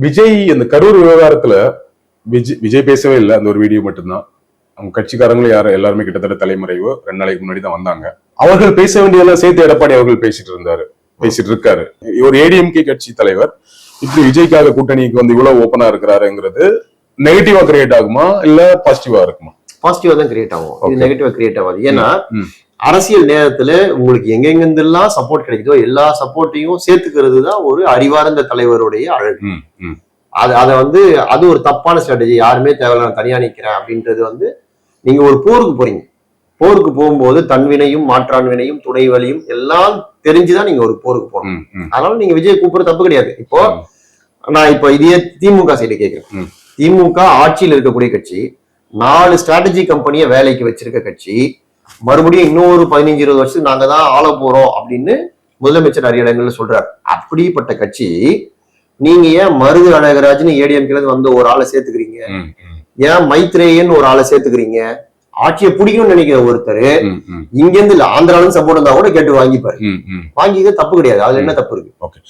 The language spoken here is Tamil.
விஜய் அந்த கரூர் விவகாரத்துல விஜய் பேசவே இல்லை. அந்த ஒரு வீடியோ மட்டும்தான். அவங்க கட்சிக்காரங்களும் எல்லாருமே கிட்டத்தட்ட தலைமறைவு 2 நாளைக்கு முன்னாடி தான் வந்தாங்க. அவர்கள் பேச வேண்டியதெல்லாம் சேர்த்து எடப்பாடி அவர்கள் பேசிட்டு இருக்காரு. ஒரு ஏடிஎம்கே கட்சி தலைவர் இப்படி விஜய்க்காக கூட்டணிக்கு வந்து இவ்வளவு ஓப்பனா இருக்கிறாருங்கிறது நெகட்டிவா கிரியேட் ஆகுமா இல்ல பாசிட்டிவா இருக்குமா? பாசிட்டிவா தான் கிரியேட் ஆகும். இது நெகட்டிவா கிரியேட் ஆகாது. ஏன்னா அரசியல் நேரத்துல உங்களுக்கு எங்கெங்கெல்லாம் சப்போர்ட் கிடைக்குதோ எல்லா சப்போர்ட்டையும் சேர்த்துக்கிறது தான் ஒரு அறிவார்ந்த தலைவருடைய அழகு. அதை வந்து அது ஒரு தப்பான ஸ்ட்ராட்டஜி. யாருமே தேவையில்ல, நான் தனியா நிக்கிறேன் அப்படின்றது வந்து நீங்க ஒரு போருக்கு போறீங்க. போருக்கு போகும்போது தன்வினையும் மாற்றான் வினையும் துணை வழியும் எல்லாம் தெரிஞ்சுதான் நீங்க ஒரு போருக்கு போகணும். அதனால நீங்க விஜய் கூப்பிடுறது தப்பு கிடையாது. இப்போ நான் இப்போ இதே திமுக சைடு கேட்கிறேன். திமுக ஆட்சியில் இருக்கக்கூடிய கட்சி, 4 ஸ்ட்ராட்டஜி கம்பெனியை வேலைக்கு வச்சிருக்க கட்சி, மறுபடியும் இன்னொரு 15-20 வருஷத்துக்கு நாங்க தான் ஆள போறோம் அப்படின்னு முதலமைச்சர் நிறைய இடங்கள்ல சொல்றாரு. அப்படிப்பட்ட கட்சி நீங்க ஏன் மருது அழகராஜ்னு ஏடிஎம்கேல வந்த ஒரு ஆளை சேர்த்துக்கிறீங்க? ஏன் மைத்ரேயன் ஒரு ஆளை சேர்த்துக்கிறீங்க? ஆட்சியை பிடிக்கும்னு நினைக்கிற ஒருத்தர் இங்க இருந்து இல்ல ஆந்திரால சப்போர்ட் இருந்தா கூட கேட்டு வாங்கிப்பாரு. வாங்கிக்க தப்பு கிடையாது. அதுல என்ன தப்பு இருக்கு?